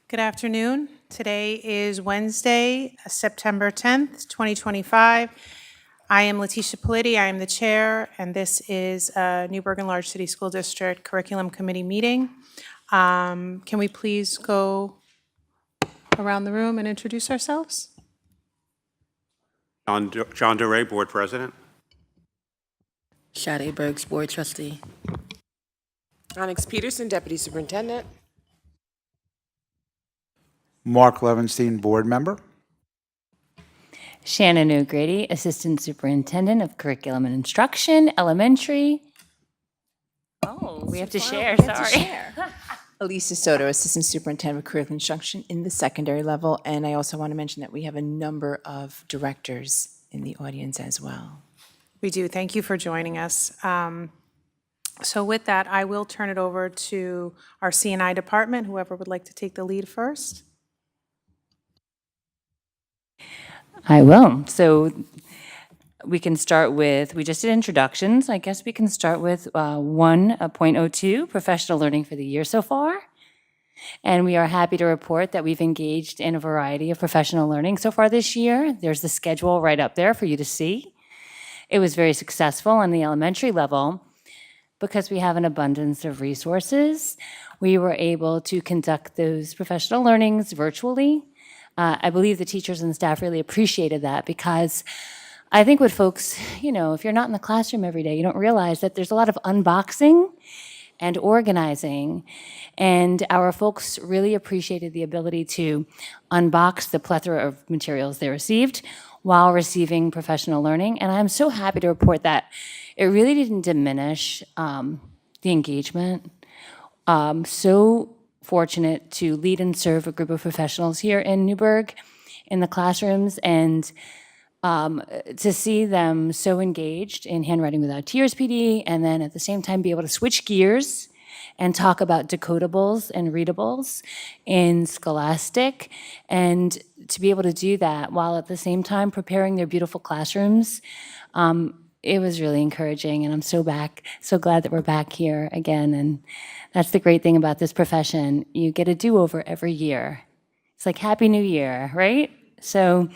Good afternoon. Today is Wednesday, September 10th, 2025. I am Letitia Politti. I am the chair, and this is a New Bergen Large City School District Curriculum Committee meeting. Can we please go around the room and introduce ourselves? John DeRay, Board President. Sade Bergs, Board Trustee. Onyx Peterson, Deputy Superintendent. Mark Levenstein, Board Member. Shannon O'Grady, Assistant Superintendent of Curriculum and Instruction, Elementary. Oh, we have to share, sorry. Elisa Soto, Assistant Superintendent of Curriculum Instruction in the secondary level. And I also want to mention that we have a number of directors in the audience as well. We do. Thank you for joining us. So with that, I will turn it over to our C&I department, whoever would like to take the lead first. I will. So we can start with, we just did introductions. I guess we can start with 1.02, professional learning for the year so far. And we are happy to report that we've engaged in a variety of professional learning so far this year. There's the schedule right up there for you to see. It was very successful on the elementary level because we have an abundance of resources. We were able to conduct those professional learnings virtually. I believe the teachers and staff really appreciated that because I think what folks, if you're not in the classroom every day, you don't realize that there's a lot of unboxing and organizing. And our folks really appreciated the ability to unbox the plethora of materials they received while receiving professional learning. And I'm so happy to report that it really didn't diminish the engagement. So fortunate to lead and serve a group of professionals here in Newburgh in the classrooms, and to see them so engaged in Handwriting Without Tears PD, and then at the same time be able to switch gears and talk about decodables and readables in Scholastic, and to be able to do that while at the same time preparing their beautiful classrooms. It was really encouraging, and I'm so glad that we're back here again. And that's the great thing about this profession. You get a do-over every year. It's like Happy New Year, right? So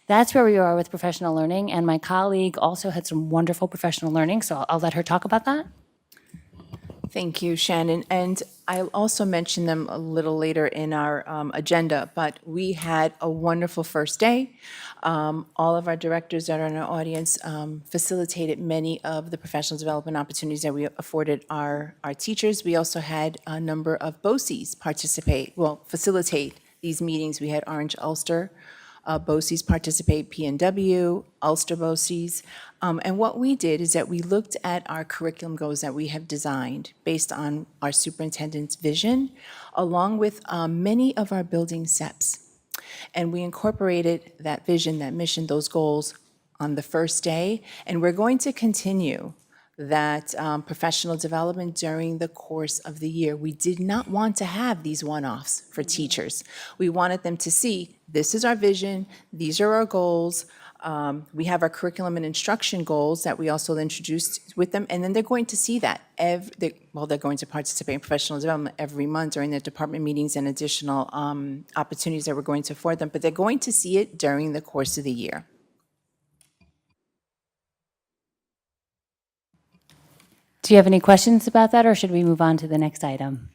that's where we are with professional learning. And my colleague also had some wonderful professional learning, so I'll let her talk about that. Thank you, Shannon. And I'll also mention them a little later in our agenda, but we had a wonderful first day. All of our directors that are in our audience facilitated many of the professional development opportunities that we afforded our teachers. We also had a number of BOCEs facilitate these meetings. We had Orange Ulster BOCEs participate, PNW, Ulster BOCEs. And what we did is that we looked at our curriculum goals that we have designed based on our superintendent's vision, along with many of our building SEPs. And we incorporated that vision, that mission, those goals on the first day. And we're going to continue that professional development during the course of the year. We did not want to have these one-offs for teachers. We wanted them to see, this is our vision, these are our goals. We have our curriculum and instruction goals that we also introduced with them, and then they're going to see that. They're going to participate in professional development every month during their department meetings and additional opportunities that we're going to afford them, but they're going to see it during the course of the year. Do you have any questions about that, or should we move on to the next item?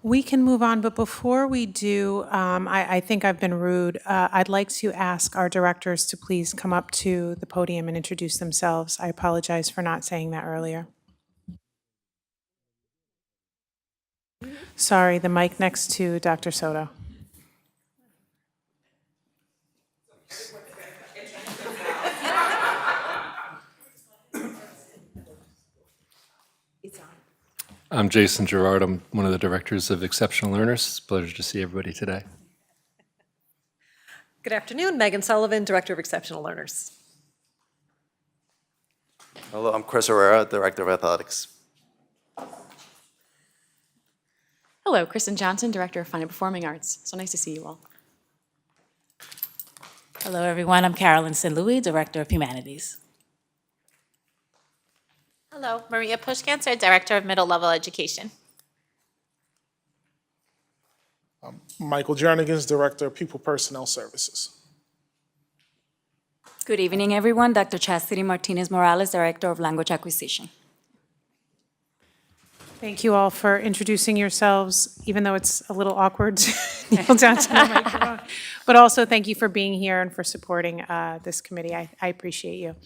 We can move on, but before we do, I think I've been rude. I'd like to ask our directors to please come up to the podium and introduce themselves. I apologize for not saying that earlier. Sorry, the mic next to Dr. Soto. I'm Jason Gerard. I'm one of the directors of Exceptional Learners. It's a pleasure to see everybody today. Good afternoon. Megan Sullivan, Director of Exceptional Learners. Hello, I'm Chris Herrera, Director of Athletics. Hello, Kristen Johnson, Director of Fine and Performing Arts. So nice to see you all. Hello, everyone. I'm Carolyn St. Louis, Director of Humanities. Hello, Maria Pushkancer, Director of Middle Level Education. Michael Jernigan's Director of People Personnel Services. Good evening, everyone. Dr. Chastity Martinez Morales, Director of Language Acquisition. Thank you all for introducing yourselves, even though it's a little awkward to kneel down to the microphone. But also, thank you for being here and for supporting this committee. I appreciate you.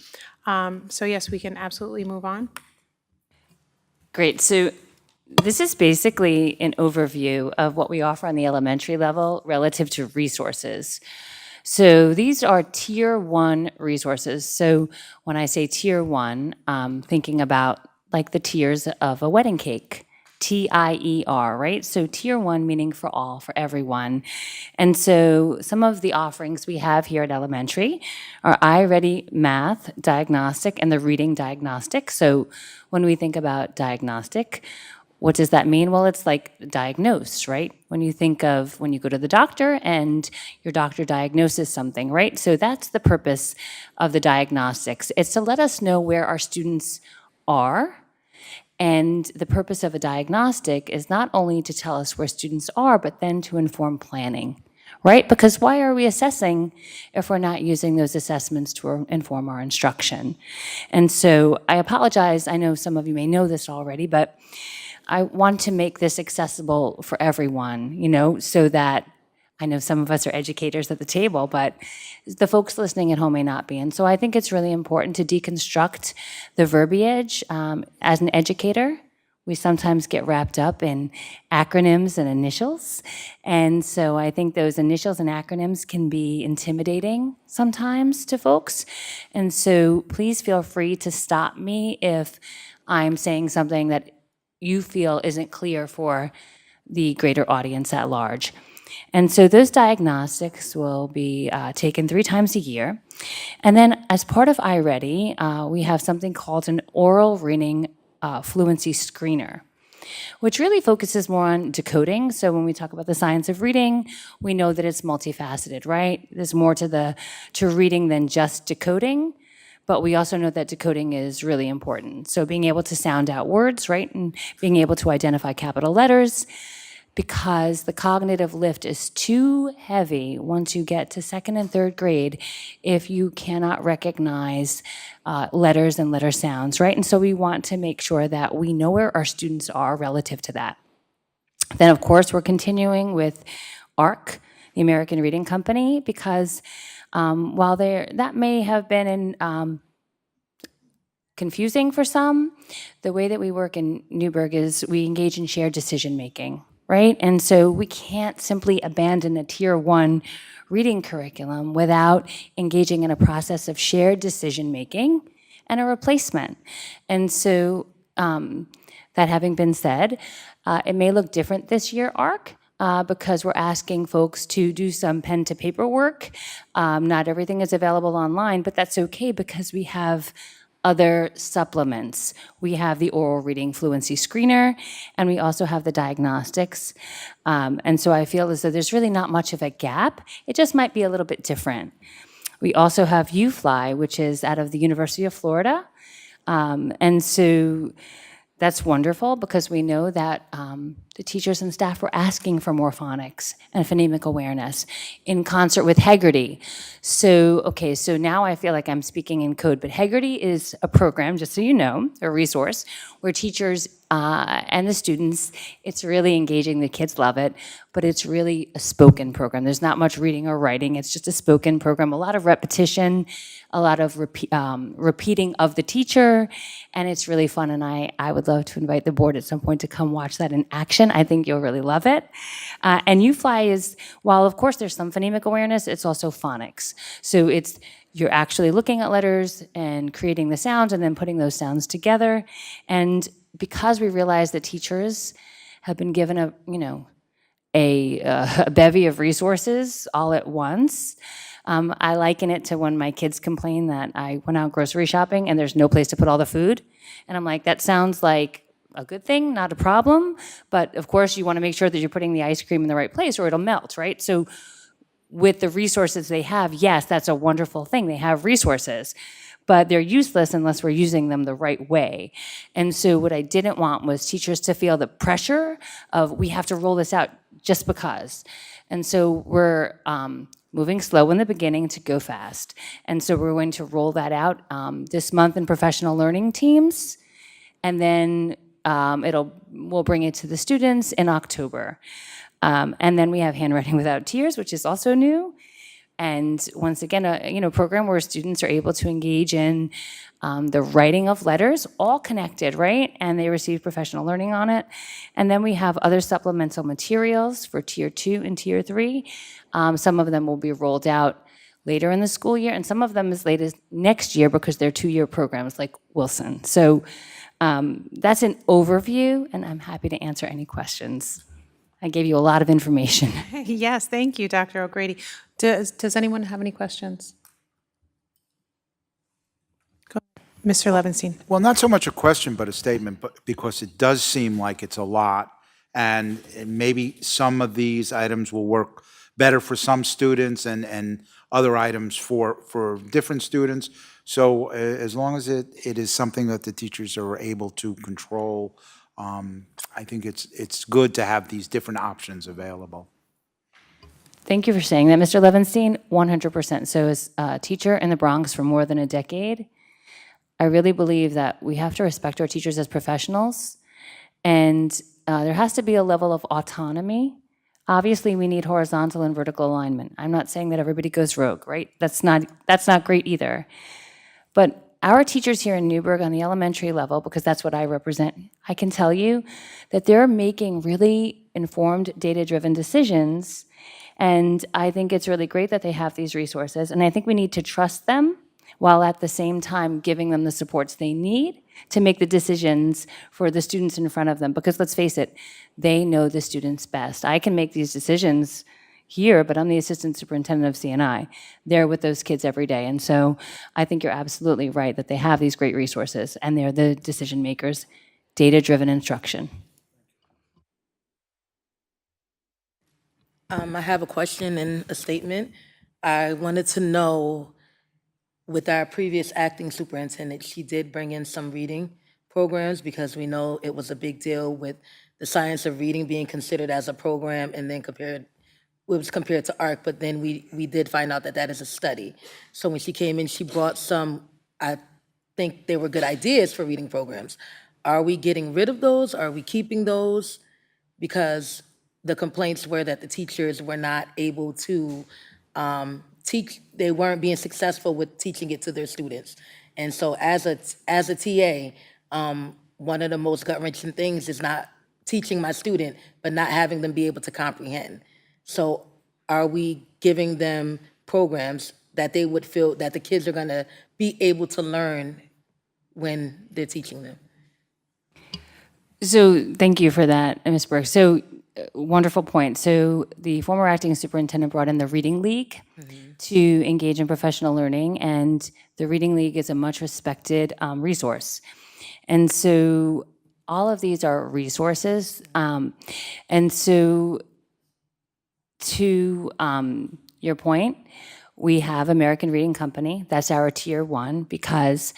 So yes, we can absolutely move on. Great. So this is basically an overview of what we offer on the elementary level relative to resources. So these are Tier 1 resources. So when I say Tier 1, thinking about like the tiers of a wedding cake, TIER, right? So Tier 1 meaning for all, for everyone. And so some of the offerings we have here at elementary are iReady Math, Diagnostic, and the Reading Diagnostic. So when we think about diagnostic, what does that mean? Well, it's like diagnose, right? When you think of when you go to the doctor and your doctor diagnoses something, right? So that's the purpose of the diagnostics. It's to let us know where our students are. And the purpose of a diagnostic is not only to tell us where students are, but then to inform planning, right? Because why are we assessing if we're not using those assessments to inform our instruction? And so I apologize. I know some of you may know this already, but I want to make this accessible for everyone, you know, so that I know some of us are educators at the table, but the folks listening at home may not be. And so I think it's really important to deconstruct the verbiage. As an educator, we sometimes get wrapped up in acronyms and initials. And so I think those initials and acronyms can be intimidating sometimes to folks. And so please feel free to stop me if I'm saying something that you feel isn't clear for the greater audience at large. And so those diagnostics will be taken 3 times a year. And then as part of iReady, we have something called an oral reading fluency screener, which really focuses more on decoding. So when we talk about the science of reading, we know that it's multifaceted, right? There's more to reading than just decoding. But we also know that decoding is really important. So being able to sound out words, right, and being able to identify capital letters, because the cognitive lift is too heavy once you get to 2nd and 3rd grade if you cannot recognize letters and letter sounds, right? And so we want to make sure that we know where our students are relative to that. Then, of course, we're continuing with ARC, the American Reading Company, because while that may have been confusing for some, the way that we work in Newburgh is we engage in shared decision-making, right? And so we can't simply abandon a Tier 1 reading curriculum without engaging in a process of shared decision-making and a replacement. And so that having been said, it may look different this year, ARC, because we're asking folks to do some pen to paper work. Not everything is available online, but that's okay because we have other supplements. We have the oral reading fluency screener, and we also have the diagnostics. And so I feel as though there's really not much of a gap. It just might be a little bit different. We also have UFly, which is out of the University of Florida. And so that's wonderful because we know that the teachers and staff were asking for more phonics and phonemic awareness in concert with Heggerty. So, okay, so now I feel like I'm speaking in code, but Heggerty is a program, just so you know, a resource, where teachers and the students, it's really engaging, the kids love it, but it's really a spoken program. There's not much reading or writing, it's just a spoken program, a lot of repetition, a lot of repeating of the teacher, and it's really fun, and I would love to invite the board at some point to come watch that in action. I think you'll really love it. And UFly is, while of course there's some phonemic awareness, it's also phonics. So you're actually looking at letters and creating the sounds and then putting those sounds together. And because we realize that teachers have been given a bevy of resources all at once, I liken it to when my kids complain that I went out grocery shopping and there's no place to put all the food. And I'm like, that sounds like a good thing, not a problem. But of course, you want to make sure that you're putting the ice cream in the right place or it'll melt, right? So with the resources they have, yes, that's a wonderful thing. They have resources, but they're useless unless we're using them the right way. And so what I didn't want was teachers to feel the pressure of, we have to roll this out just because. And so we're moving slow in the beginning to go fast. And so we're going to roll that out this month in professional learning teams, and then we'll bring it to the students in October. And then we have handwriting without tears, which is also new. And once again, a program where students are able to engage in the writing of letters, all connected, right? And they receive professional learning on it. And then we have other supplemental materials for Tier 2 and Tier 3. Some of them will be rolled out later in the school year, and some of them as late as next year because they're 2-year programs like Wilson. So that's an overview, and I'm happy to answer any questions. I gave you a lot of information. Yes, thank you, Dr. O'Grady. Does anyone have any questions? Go, Mr. Levinstein. Well, not so much a question, but a statement, but because it does seem like it's a lot, and maybe some of these items will work better for some students and other items for different students. So as long as it is something that the teachers are able to control, I think it's good to have these different options available. Thank you for saying that, Mr. Levinstein. 100%. So as a teacher in the Bronx for more than a decade, I really believe that we have to respect our teachers as professionals, and there has to be a level of autonomy. Obviously, we need horizontal and vertical alignment. I'm not saying that everybody goes rogue, right? That's not great either. But our teachers here in Newburgh on the elementary level, because that's what I represent, I can tell you that they're making really informed, data-driven decisions. And I think it's really great that they have these resources. And I think we need to trust them while at the same time giving them the supports they need to make the decisions for the students in front of them. Because let's face it, they know the students best. I can make these decisions here, but I'm the assistant superintendent of CNI. They're with those kids every day. And so I think you're absolutely right that they have these great resources and they're the decision makers, data-driven instruction. I have a question and a statement. I wanted to know, with our previous acting superintendent, she did bring in some reading programs because we know it was a big deal with the science of reading being considered as a program and then it was compared to ARC, but then we did find out that that is a study. So when she came in, she brought some, I think they were good ideas for reading programs. Are we getting rid of those? Are we keeping those? Because the complaints were that the teachers were not able to teach, they weren't being successful with teaching it to their students. And so as a TA, one of the most gut-wrenching things is not teaching my student, but not having them be able to comprehend. So are we giving them programs that they would feel that the kids are gonna be able to learn when they're teaching them? So thank you for that, Ms. Burke. So wonderful point. So the former acting superintendent brought in the Reading League to engage in professional learning, and the Reading League is a much respected resource. And so all of these are resources. And so to your point, we have American Reading Company. That's our Tier 1 because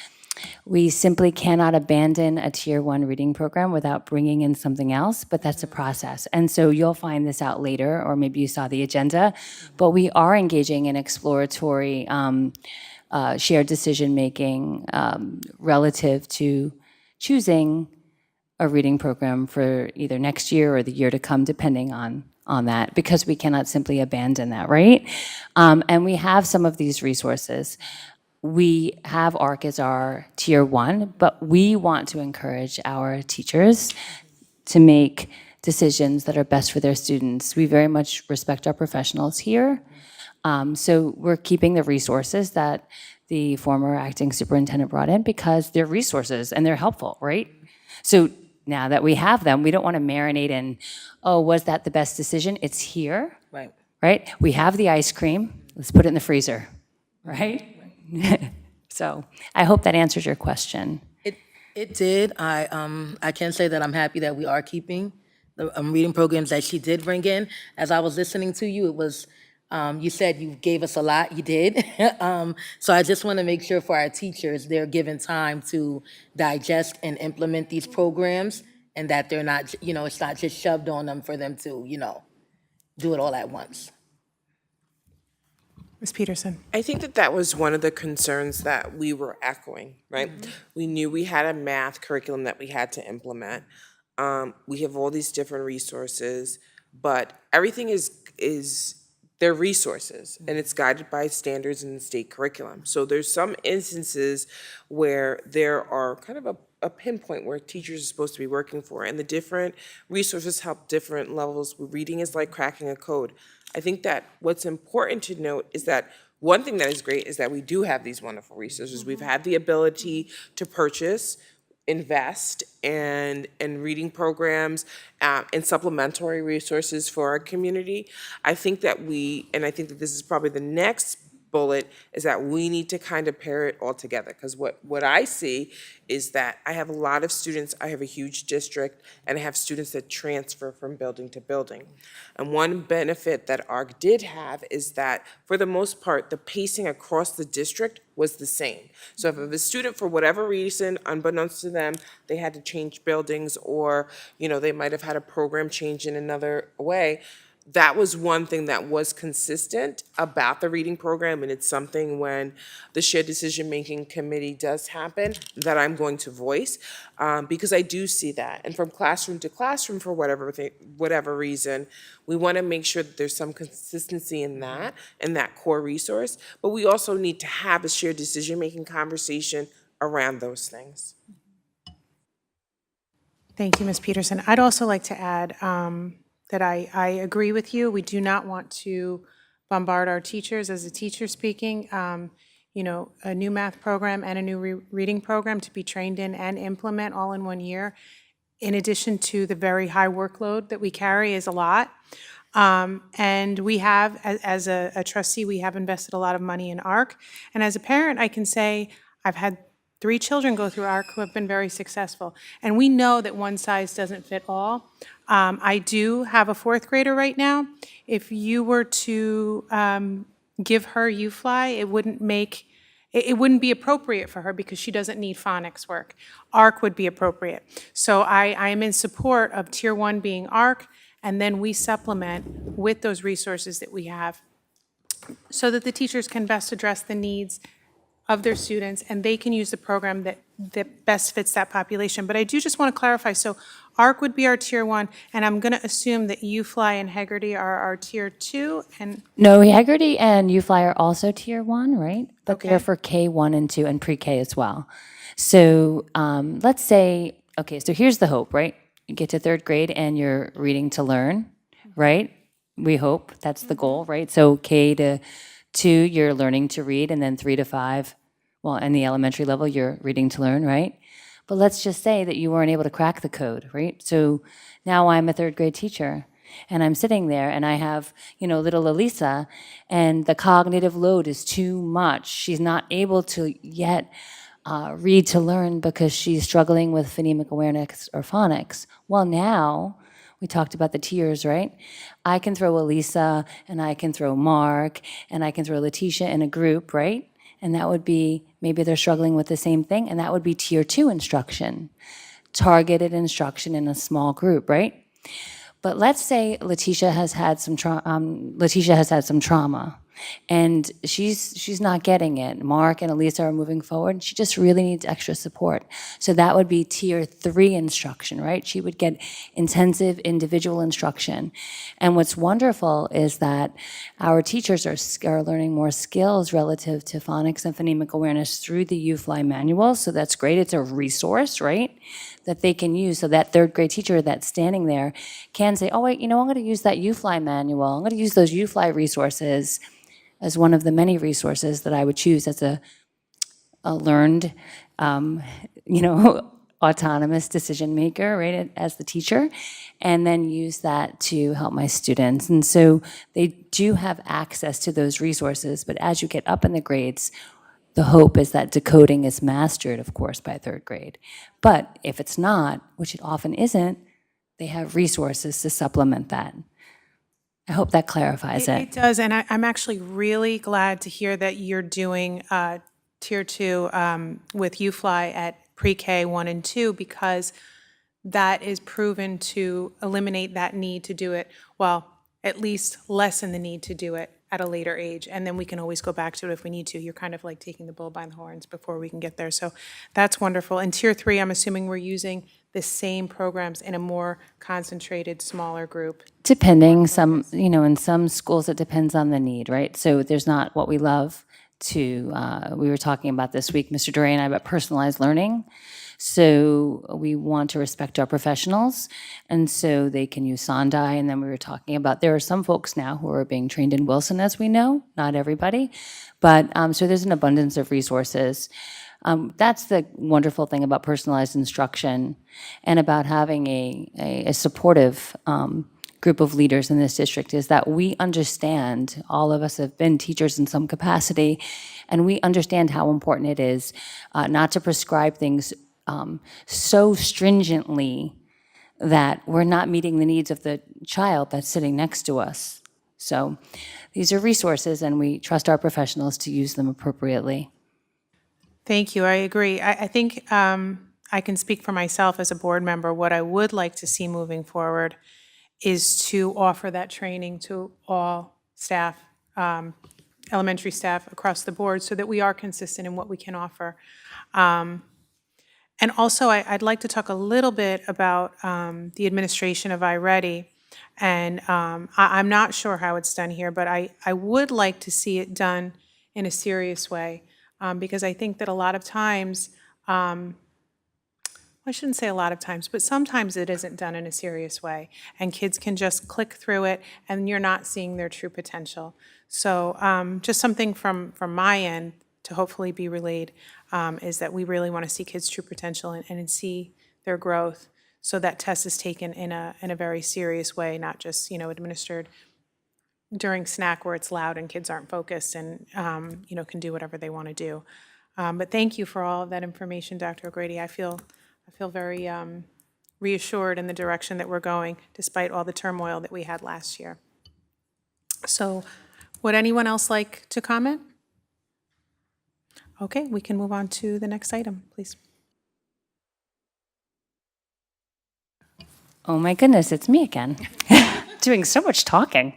we simply cannot abandon a Tier 1 reading program without bringing in something else, but that's a process. And so you'll find this out later, or maybe you saw the agenda, but we are engaging in exploratory shared decision-making relative to choosing a reading program for either next year or the year to come, depending on that, because we cannot simply abandon that, right? And we have some of these resources. We have ARC as our Tier 1, but we want to encourage our teachers to make decisions that are best for their students. We very much respect our professionals here. So we're keeping the resources that the former acting superintendent brought in because they're resources and they're helpful, right? So now that we have them, we don't want to marinate in, oh, was that the best decision? It's here, Right. right? We have the ice cream. Let's put it in the freezer, right? So I hope that answers your question. It did. I can say that I'm happy that we are keeping the reading programs that she did bring in. As I was listening to you, it was, you said you gave us a lot, you did. So I just want to make sure for our teachers, they're given time to digest and implement these programs and that they're not, it's not just shoved on them for them to, do it all at once. Ms. Peterson? I think that that was one of the concerns that we were echoing, right? We knew we had a math curriculum that we had to implement. We have all these different resources, but everything is they're resources, and it's guided by standards in the state curriculum. So there's some instances where there are kind of a pinpoint where teachers are supposed to be working for, and the different resources help different levels. Reading is like cracking a code. I think that what's important to note is that one thing that is great is that we do have these wonderful resources. We've had the ability to purchase, invest in reading programs and supplementary resources for our community. I think that I think that this is probably the next bullet, is that we need to kind of pair it all together. Because what I see is that I have a lot of students, I have a huge district, and I have students that transfer from building to building. And one benefit that ARC did have is that, for the most part, the pacing across the district was the same. So if a student, for whatever reason, unbeknownst to them, they had to change buildings, or they might have had a program change in another way, that was one thing that was consistent about the reading program, and it's something when the shared decision-making committee does happen that I'm going to voice, because I do see that. And from classroom to classroom, for whatever reason, we want to make sure that there's some consistency in that core resource, but we also need to have a shared decision-making conversation around those things. Thank you, Ms. Peterson. I'd also like to add that I agree with you. We do not want to bombard our teachers. As a teacher speaking, a new math program and a new reading program to be trained in and implement all in 1 year, in addition to the very high workload that we carry, is a lot. And we have, as a trustee, we have invested a lot of money in ARC. And as a parent, I can say I've had 3 children go through ARC who have been very successful. And we know that one size doesn't fit all. I do have a 4th grader right now. If you were to give her UFly, it wouldn't be appropriate for her because she doesn't need phonics work. ARC would be appropriate. So I am in support of Tier 1 being ARC, and then we supplement with those resources that we have so that the teachers can best address the needs of their students, and they can use the program that best fits that population. But I do just want to clarify, so ARC would be our Tier 1, and I'm going to assume that UFly and Hegarty are our Tier 2, and... No, Hagerty and UFly are also Tier 1, right? But Okay. they're for K1 and 2 and pre-K as well. So let's say, okay, so here's the hope, right? You get to 3rd grade and you're reading to learn, right? We hope that's the goal, right? So K to 2, you're learning to read, and then 3 to 5, well, in the elementary level, you're reading to learn, right? But let's just say that you weren't able to crack the code, right? So now I'm a 3rd grade teacher, and I'm sitting there, and I have, little Elisa, and the cognitive load is too much. She's not able to yet read to learn because she's struggling with phonemic awareness or phonics. Well, now, we talked about the tiers, right? I can throw Elisa, and I can throw Mark, and I can throw Letitia in a group, right? And that would be, maybe they're struggling with the same thing, and that would be Tier 2 instruction, targeted instruction in a small group, right? But let's say Letitia has had some trauma, and she's not getting it. Mark and Elisa are moving forward, and she just really needs extra support. So that would be Tier 3 instruction, right? She would get intensive individual instruction. And what's wonderful is that our teachers are learning more skills relative to phonics and phonemic awareness through the UFly manual, so that's great. It's a resource, right, that they can use. So that 3rd grade teacher that's standing there can say, oh, wait, I'm going to use that UFly manual. I'm going to use those UFly resources as one of the many resources that I would choose as a learned, autonomous decision maker, right, as the teacher, and then use that to help my students. And so they do have access to those resources, but as you get up in the grades, the hope is that decoding is mastered, of course, by 3rd grade. But if it's not, which it often isn't, they have resources to supplement that. I hope that clarifies it. It does, and I'm actually really glad to hear that you're doing Tier 2 with UFly at pre-K 1 and 2, because that is proven to eliminate that need to do it, well, at least lessen the need to do it at a later age. And then we can always go back to it if we need to. You're kind of like taking the bull by the horns before we can get there. So that's wonderful. In Tier 3, I'm assuming we're using the same programs in a more concentrated, smaller group. Depending, in some schools, it depends on the need, right? So there's not what we love to, we were talking about this week, Mr. Duray and I, about personalized learning. So we want to respect our professionals, and so they can use Sondai. And then we were talking about, there are some folks now who are being trained in Wilson, as we know, not everybody. But so there's an abundance of resources. That's the wonderful thing about personalized instruction and about having a supportive group of leaders in this district, is that we understand, all of us have been teachers in some capacity, and we understand how important it is not to prescribe things so stringently that we're not meeting the needs of the child that's sitting next to us. So these are resources, and we trust our professionals to use them appropriately. Thank you. I agree. I think I can speak for myself as a board member. What I would like to see moving forward is to offer that training to all staff, elementary staff across the board, so that we are consistent in what we can offer. And also, I'd like to talk a little bit about the administration of iReady. And I'm not sure how it's done here, but I would like to see it done in a serious way, because I think that a lot of times, I shouldn't say a lot of times, but sometimes it isn't done in a serious way, and kids can just click through it, and you're not seeing their true potential. So just something from my end to hopefully be relayed is that we really want to see kids' true potential and see their growth. So that test is taken in a very serious way, not just administered during snack where it's loud and kids aren't focused and can do whatever they want to do. But thank you for all of that information, Dr. O'Grady. I feel very reassured in the direction that we're going, despite all the turmoil that we had last year. So would anyone else like to comment? Okay, we can move on to the next item, please. Oh my goodness, it's me again. Doing so much talking.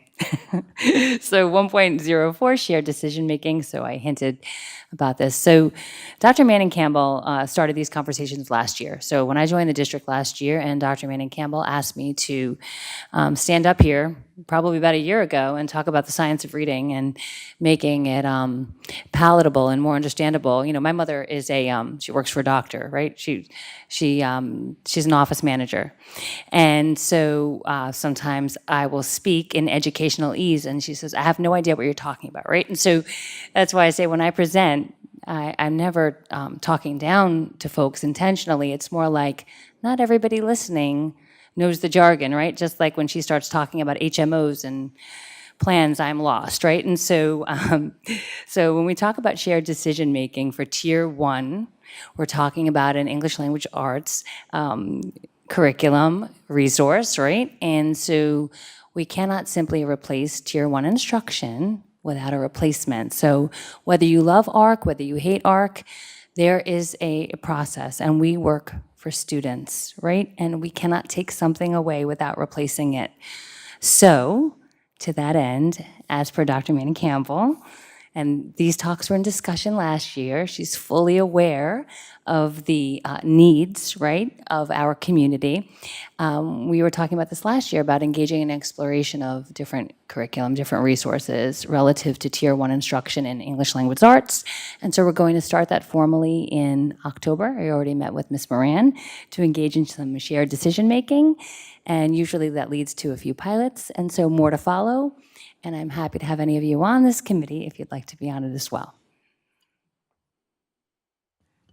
So 1.04, shared decision making. So I hinted about this. So Dr. Manning Campbell started these conversations last year. So when I joined the district last year, and Dr. Manning Campbell asked me to stand up here probably about a year ago and talk about the science of reading and making it palatable and more understandable. My mother is she works for a doctor, right? She's an office manager. And so sometimes I will speak in educational ease, and she says, I have no idea what you're talking about, right? And so that's why I say when I present, I'm never talking down to folks intentionally. It's more like not everybody listening knows the jargon, right? Just like when she starts talking about HMOs and plans, I'm lost, right? And so, so when we talk about shared decision making for Tier 1, we're talking about an English language arts curriculum resource, right? And so we cannot simply replace Tier 1 instruction without a replacement. So whether you love ARC, whether you hate ARC, there is a process, and we work for students, right? And we cannot take something away without replacing it. So to that end, as per Dr. Manning Campbell, and these talks were in discussion last year, she's fully aware of the needs, right, of our community. We were talking about this last year about engaging in exploration of different curriculum, different resources relative to Tier 1 instruction in English language arts. And so we're going to start that formally in October. I already met with Ms. Moran to engage in some shared decision making. And usually that leads to a few pilots, and so more to follow. And I'm happy to have any of you on this committee if you'd like to be on it as well.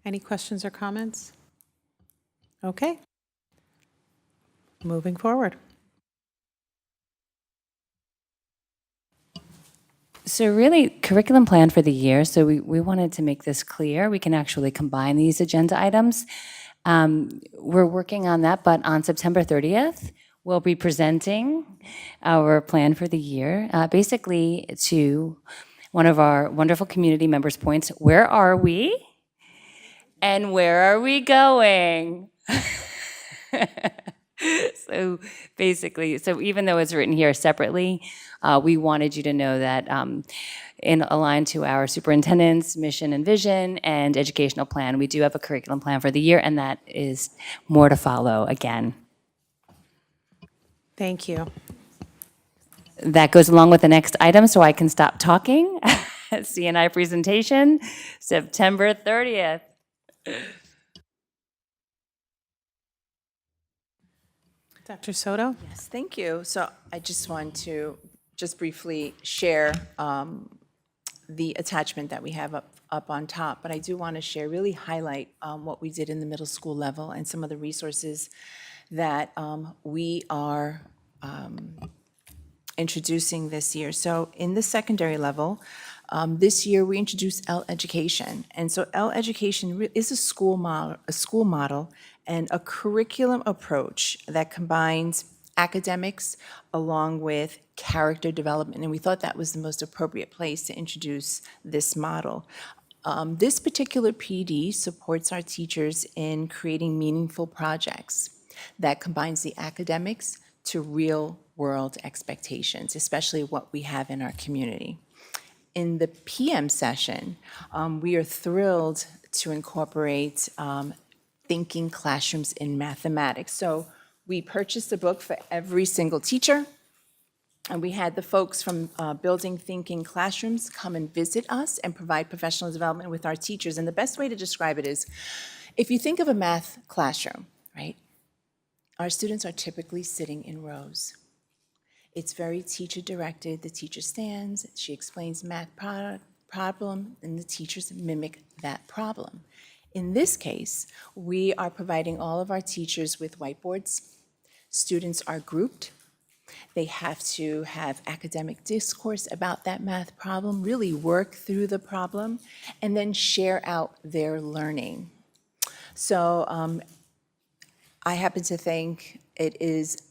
Any questions or comments? Okay. Moving forward. So really, curriculum plan for the year. So we wanted to make this clear. We can actually combine these agenda items. We're working on that, but on September 30th, we'll be presenting our plan for the year, basically to one of our wonderful community members' points. Where are we? And where are we going? So basically, so even though it's written here separately, we wanted you to know that in aligned to our superintendent's mission and vision and educational plan, we do have a curriculum plan for the year, and that is more to follow again. Thank you. That goes along with the next item, so I can stop talking. C&I presentation, September 30th. Dr. Soto? Yes, thank you. So I just want to just briefly share the attachment that we have up on top, but I do want to share, really highlight what we did in the middle school level and some of the resources that we are introducing this year. So in the secondary level, this year we introduced Education. And so Education is a school model and a curriculum approach that combines academics along with character development. And we thought that was the most appropriate place to introduce this model. This particular PD supports our teachers in creating meaningful projects that combines the academics to real-world expectations, especially what we have in our community. In the PM session, we are thrilled to incorporate thinking classrooms in mathematics. So we purchased a book for every single teacher, and we had the folks from Building Thinking Classrooms come and visit us and provide professional development with our teachers. And the best way to describe it is, if you think of a math classroom, right, our students are typically sitting in rows. It's very teacher-directed. The teacher stands, she explains math problem, and the teachers mimic that problem. In this case, we are providing all of our teachers with whiteboards. Students are grouped. They have to have academic discourse about that math problem, really work through the problem, and then share out their learning. So I happen to think it is,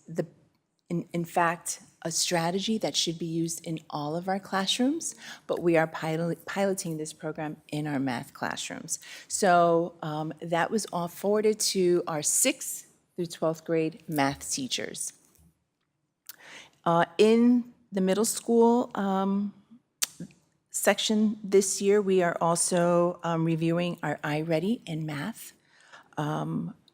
in fact, a strategy that should be used in all of our classrooms, but we are piloting this program in our math classrooms. So that was all forwarded to our 6th through 12th grade math teachers. In the middle school section this year, we are also reviewing our iReady in math.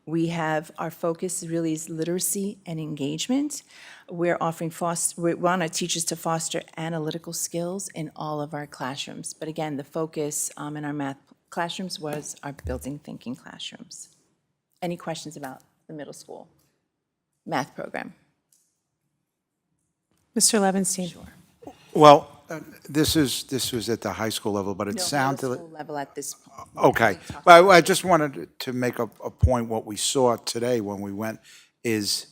We have, our focus really is literacy and engagement. We're offering we want our teachers to foster analytical skills in all of our classrooms. But again, the focus in our math classrooms was our Building Thinking classrooms. Any questions about the middle school math program? Mr. Levinstein? Sure. Well, this was at the high school level, but it No, sounded. middle school level at this point. Okay. Well, I just wanted to make a point. What we saw today when we went is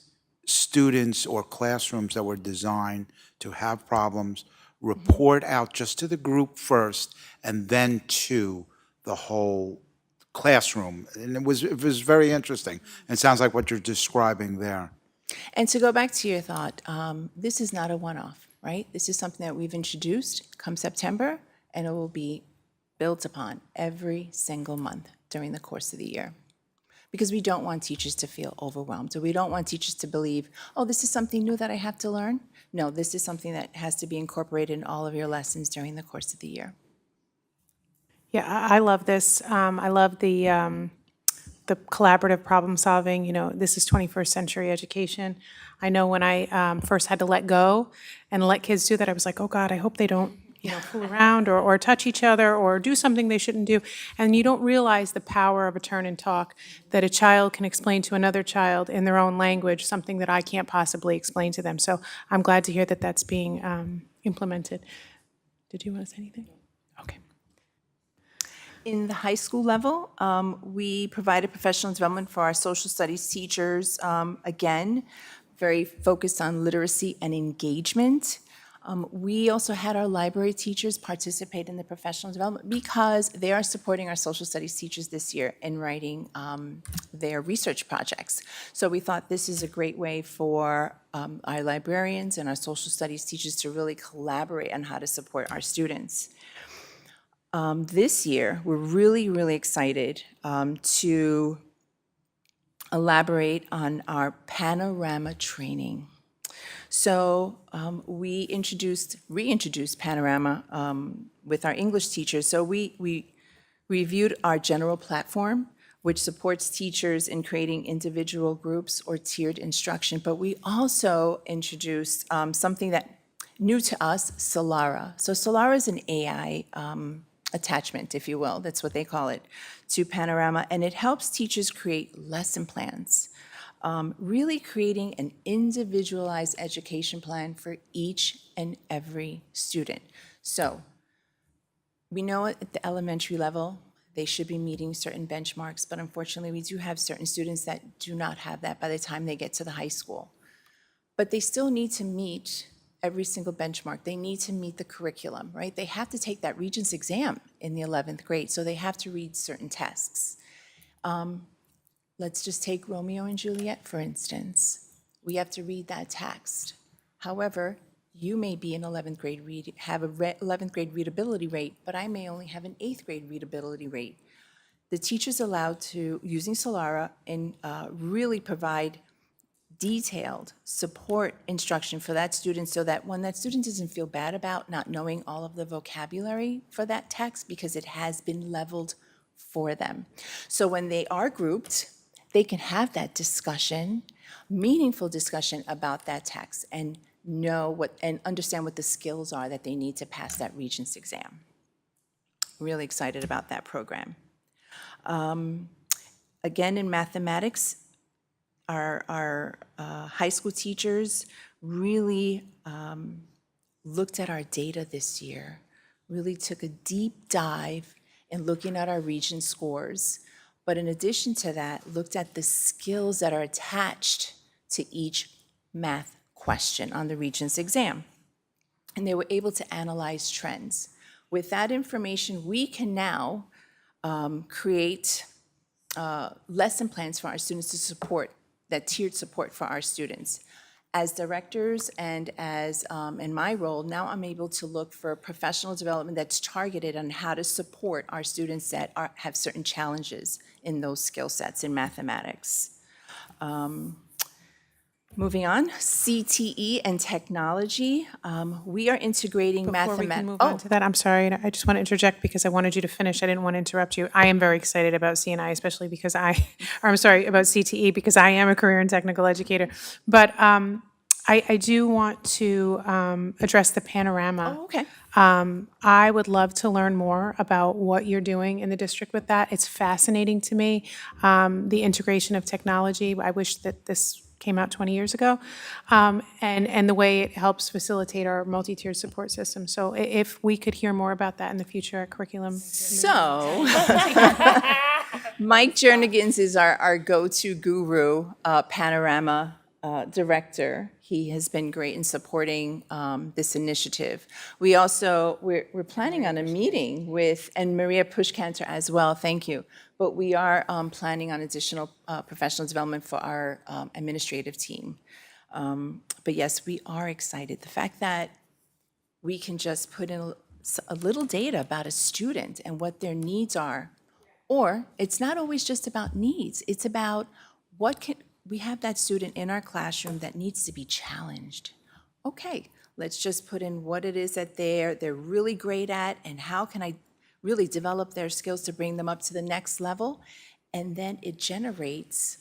students or classrooms that were designed to have problems report out just to the group first and then to the whole classroom. And it was very interesting. And it sounds like what you're describing there. And to go back to your thought, this is not a one-off, right? This is something that we've introduced come September, and it will be built upon every single month during the course of the year. Because we don't want teachers to feel overwhelmed, or we don't want teachers to believe, oh, this is something new that I have to learn. No, this is something that has to be incorporated in all of your lessons during the course of the year. Yeah, I love this. I love the collaborative problem solving. You know, this is 21st century education. I know when I first had to let go and let kids do that, I was like, oh God, I hope they don't, you know, fool around or touch each other or do something they shouldn't do. And you don't realize the power of a turn and talk, that a child can explain to another child in their own language something that I can't possibly explain to them. So I'm glad to hear that that's being implemented. Did you want to say anything? Okay. In the high school level, we provided professional development for our social studies teachers, again, very focused on literacy and engagement. We also had our library teachers participate in the professional development because they are supporting our social studies teachers this year in writing their research projects. So we thought this is a great way for our librarians and our social studies teachers to really collaborate on how to support our students. This year, we're really, really excited to elaborate on our panorama training. So we reintroduced Panorama with our English teachers. So we reviewed our general platform, which supports teachers in creating individual groups or tiered instruction. But we also introduced something that new to us, Solara. So Solara is an AI attachment, if you will. That's what they call it, to Panorama. And it helps teachers create lesson plans. Really creating an individualized education plan for each and every student. So we know at the elementary level, they should be meeting certain benchmarks, but unfortunately, we do have certain students that do not have that by the time they get to the high school. But they still need to meet every single benchmark. They need to meet the curriculum, right? They have to take that Regents exam in the 11th grade, so they have to read certain tests. Let's just take Romeo and Juliet, for instance. We have to read that text. However, you may be in 11th grade have a 11th grade readability rate, but I may only have an 8th grade readability rate. The teacher's allowed to, using Solara, and really provide detailed support instruction for that student so that when that student doesn't feel bad about not knowing all of the vocabulary for that text because it has been leveled for them. So when they are grouped, they can have that discussion, meaningful discussion about that text and know what and understand what the skills are that they need to pass that Regents exam. Really excited about that program. Again, in mathematics, our high school teachers really looked at our data this year, really took a deep dive in looking at our Regents scores. But in addition to that, looked at the skills that are attached to each math question on the Regents exam. And they were able to analyze trends. With that information, we can now create lesson plans for our students to support, that tiered support for our students. As directors and as in my role, now I'm able to look for professional development that's targeted on how to support our students that have certain challenges in those skill sets in mathematics. Moving on, CTE and technology. We are integrating Before we can mathematics. move on to that, I'm sorry, I just want to interject because I wanted you to finish. I didn't want to interrupt you. I am very excited about CNI, especially because about CTE, because I am a career and technical educator. But I do want to address the panorama. Oh, okay. I would love to learn more about what you're doing in the district with that. It's fascinating to me, the integration of technology. I wish that this came out 20 years ago, and the way it helps facilitate our multi-tiered support system. So if we could hear more about that in the future at curriculum. So, Mike Jernigan's is our go-to guru, panorama director. He has been great in supporting this initiative. We also, we're planning on a meeting with, and Maria Pushkanter as well, thank you. But we are planning on additional professional development for our administrative team. But yes, we are excited. The fact that we can just put in a little data about a student and what their needs are, or it's not always just about needs, it's about we have that student in our classroom that needs to be challenged. Okay, let's just put in what it is that they're really great at and how can I really develop their skills to bring them up to the next level. And then it generates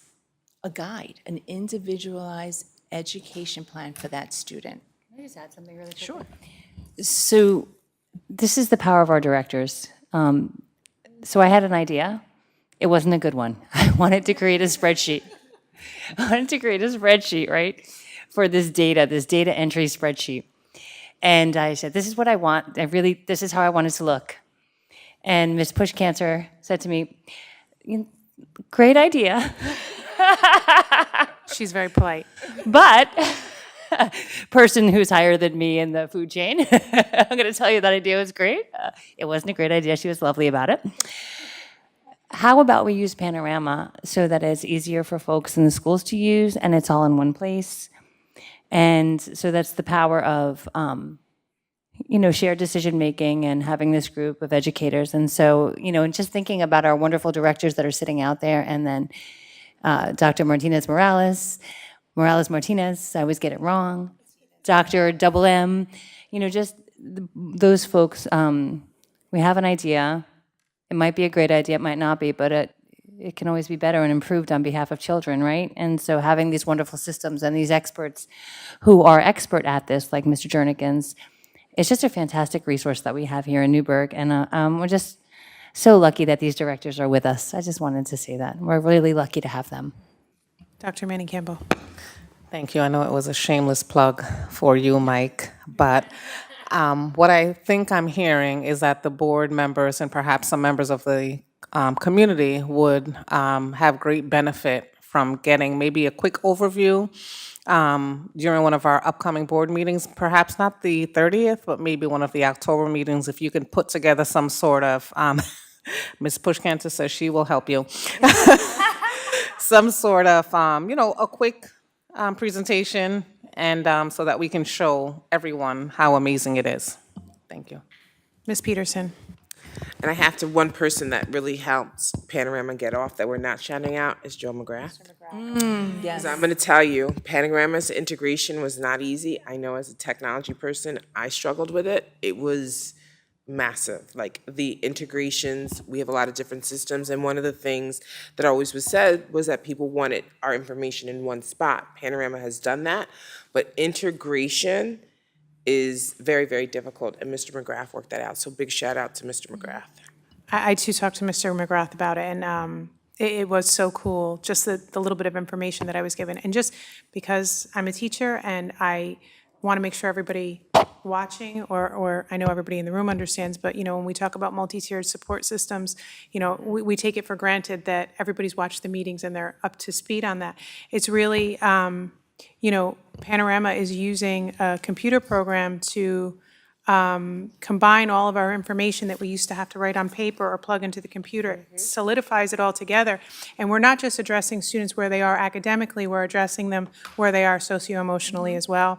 a guide, an individualized education plan for that student. Can I just add something really quick? Sure. So this is the power of our directors. So I had an idea. It wasn't a good one. I wanted to create a spreadsheet. Right, for this data entry spreadsheet. And I said, this is what I want. This is how I want it to look. And Ms. Pushkanter said to me, great idea. She's very polite. But person who's higher than me in the food chain, I'm going to tell you that idea was great. It wasn't a great idea. She was lovely about it. How about we use Panorama so that it's easier for folks in the schools to use and it's all in one place? And so that's the power of, shared decision-making and having this group of educators. And so, and just thinking about our wonderful directors that are sitting out there and then Dr. Morales-Martinez, I always get it wrong, Dr. Double M, just those folks, we have an idea. It might be a great idea, it might not be, but it can always be better and improved on behalf of children, right? And so having these wonderful systems and these experts who are expert at this, like Mr. Jernigan's, it's just a fantastic resource that we have here in Newburgh, and we're just so lucky that these directors are with us. I just wanted to say that. We're really lucky to have them. Dr. Manning Campbell. Thank you. I know it was a shameless plug for you, Mike, but what I think I'm hearing is that the board members and perhaps some members of the community would have great benefit from getting maybe a quick overview during one of our upcoming board meetings, perhaps not the 30th, but maybe one of the October meetings, if you can put together some sort of, Ms. Pushkanter says she will help you, some sort of, a quick presentation, and so that we can show everyone how amazing it is. Thank you. Ms. Peterson. And I have to, one person that really helped Panorama get off that we're not shouting out is Joe McGrath. Yes. I'm going to tell you, Panorama's integration was not easy. I know as a technology person, I struggled with it. It was massive. Like the integrations, we have a lot of different systems. And one of the things that always was said was that people wanted our information in one spot. Panorama has done that, but integration is very, very difficult. And Mr. McGrath worked that out. So big shout out to Mr. McGrath. I too talked to Mr. McGrath about it, and it was so cool, just the little bit of information that I was given. And just because I'm a teacher and I want to make sure everybody watching, or I know everybody in the room understands, but, when we talk about multi-tiered support systems, we take it for granted that everybody's watched the meetings and they're up to speed on that. It's really, Panorama is using a computer program to combine all of our information that we used to have to write on paper or plug into the computer. It solidifies it all together. And we're not just addressing students where they are academically, we're addressing them where they are socio-emotionally as well.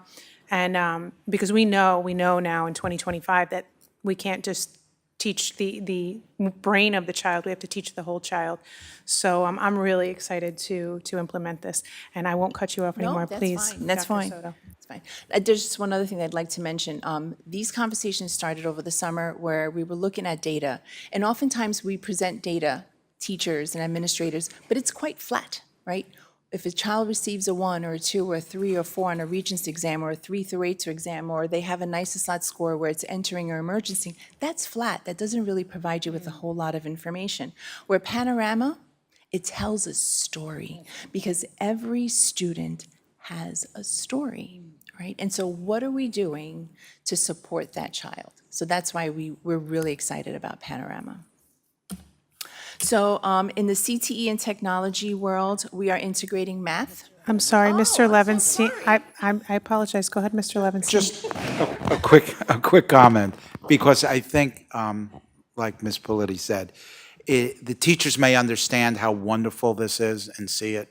And because we know now in 2025 that we can't just teach the brain of the child, we have to teach the whole child. So I'm really excited to implement this. And I won't cut you off anymore, please. That's Dr. fine. Soto. That's fine. There's just one other thing I'd like to mention. These conversations started over the summer where we were looking at data. And oftentimes we present data, teachers and administrators, but it's quite flat, right? If a child receives a 1 or a 2 or a 3 or 4 on a Regents exam or a 3 through 8 exam, or they have a NICESLOT score where it's entering or emergency, that's flat. That doesn't really provide you with a whole lot of information. Where Panorama, it tells a story because every student has a story, right? And so what are we doing to support that child? So that's why we're really excited about Panorama. So in the CTE and technology world, we are integrating math. I'm sorry, Mr. Levinstein. I apologize. Go ahead, Mr. Levinstein. Just a quick comment, because I think, like Ms. Politi said, the teachers may understand how wonderful this is and see it.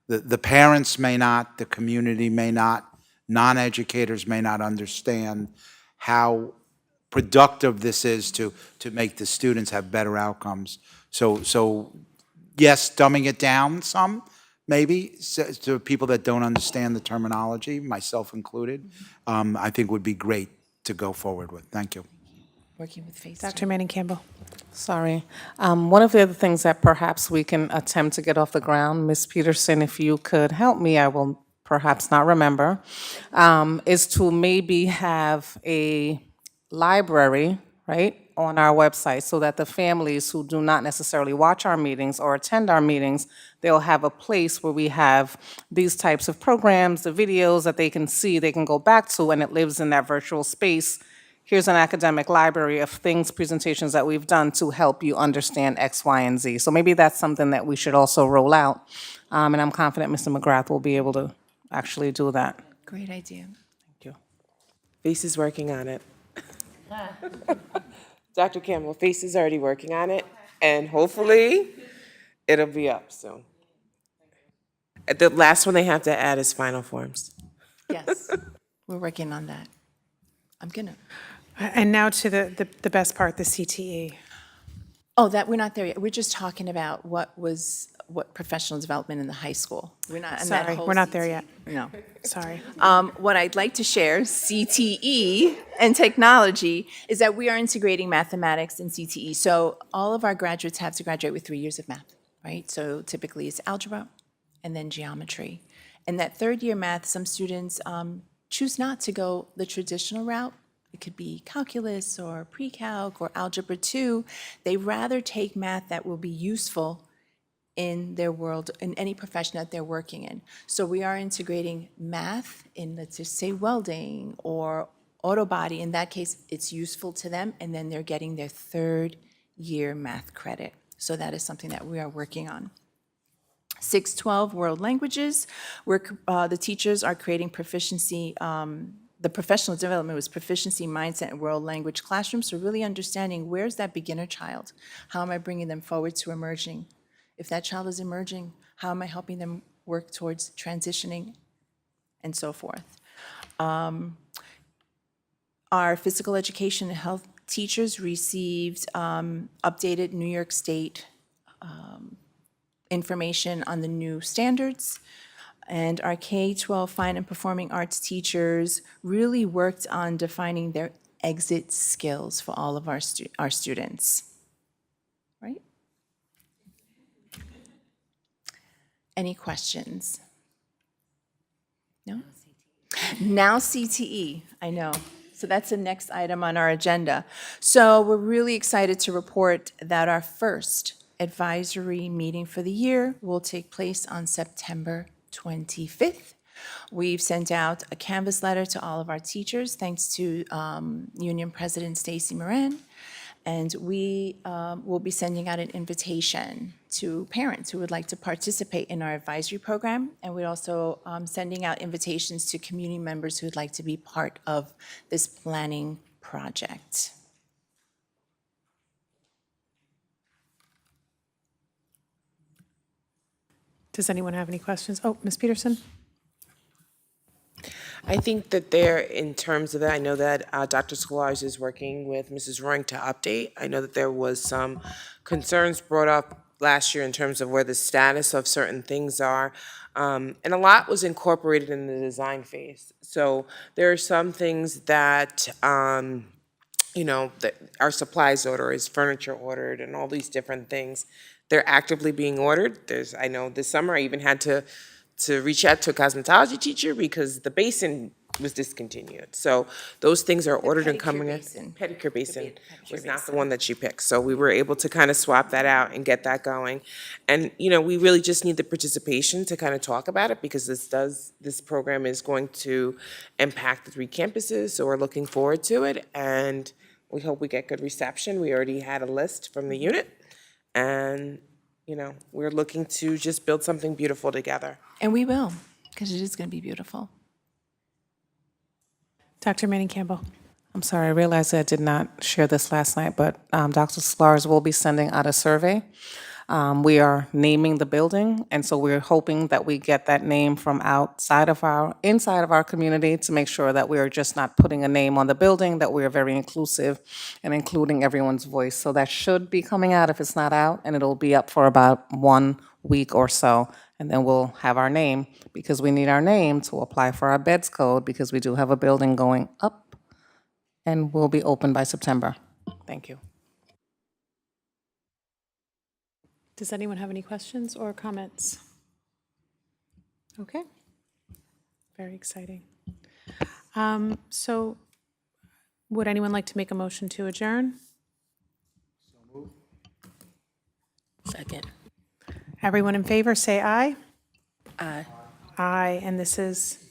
The parents may not, the community may not, non-educators may not understand how productive this is to make the students have better outcomes. So yes, dumbing it down some, maybe, to people that don't understand the terminology, myself included, I think would be great to go forward with. Thank you. Working with FaceTime. Dr. Manning Campbell. Sorry. One of the other things that perhaps we can attempt to get off the ground, Ms. Peterson, if you could help me, I will perhaps not remember, is to maybe have a library, right, on our website so that the families who do not necessarily watch our meetings or attend our meetings, they'll have a place where we have these types of programs, the videos that they can see, they can go back to, and it lives in that virtual space. Here's an academic library of things, presentations that we've done to help you understand X, Y, and Z. So maybe that's something that we should also roll out. And I'm confident Mr. McGrath will be able to actually do that. Great idea. Thank you. Face is working on it. Dr. Campbell, Face is already working on it, and hopefully it'll be up soon. The last one they have to add is final forms. Yes, we're working on that. I'm gonna. And now to the best part, the CTE. Oh, that we're not there yet. We're just talking about what was what professional development in the high school. We're not in that Sorry, whole we're not there CTE. yet. No. Sorry. What I'd like to share, CTE and technology, is that we are integrating mathematics in CTE. So all of our graduates have to graduate with 3 years of math, right? So typically it's algebra and then geometry. And that third year math, some students choose not to go the traditional route. It could be calculus or pre-calc or algebra 2. They rather take math that will be useful in their world, in any profession that they're working in. So we are integrating math in, let's just say, welding or auto body. In that case, it's useful to them, and then they're getting their third year math credit. So that is something that we are working on. 612 world languages, where the teachers are creating proficiency, the professional development was proficiency mindset in world language classrooms. So really understanding, where's that beginner child? How am I bringing them forward to emerging? If that child is emerging, how am I helping them work towards transitioning and so forth? Our physical education and health teachers received updated New York State information on the new standards. And our K-12 fine and performing arts teachers really worked on defining their exit skills for all of our students, right? Any questions? No? Now CTE, I know. So that's the next item on our agenda. So we're really excited to report that our first advisory meeting for the year will take place on September 25th. We've sent out a canvas letter to all of our teachers, thanks to Union President Stacy Moran. And we will be sending out an invitation to parents who would like to participate in our advisory program. And we're also sending out invitations to community members who would like to be part of this planning project. Does anyone have any questions? Oh, Ms. Peterson? I think that there, in terms of that, I know that Dr. Scholars is working with Mrs. Roing to update. I know that there was some concerns brought up last year in terms of where the status of certain things are. And a lot was incorporated in the design phase. So there are some things that, you know, that our supplies order is furniture ordered and all these different things. They're actively being ordered. I know this summer I even had to reach out to a cosmetology teacher because the basin was discontinued. So those things are ordered and coming in. Pedicure basin was not the one that she picked. So we were able to kind of swap that out and get that going. And, you know, we really just need the participation to kind of talk about it because this program is going to impact the 3 campuses. So we're looking forward to it. And we hope we get good reception. We already had a list from the unit. And, you know, we're looking to just build something beautiful together. And we will, because it is going to be beautiful. Dr. Manning Campbell? I'm sorry, I realized I did not share this last night, but Dr. Scholars will be sending out a survey. We are naming the building, and so we're hoping that we get that name from inside of our community to make sure that we are just not putting a name on the building, that we are very inclusive and including everyone's voice. So that should be coming out if it's not out, and it'll be up for about 1 week or so. And then we'll have our name, because we need our name to apply for our beds code, because we do have a building going up and will be open by September. Thank you. Does anyone have any questions or comments? Okay. Very exciting. So would anyone like to make a motion to adjourn? Second. Everyone in favor, say aye. Aye. Aye, and this is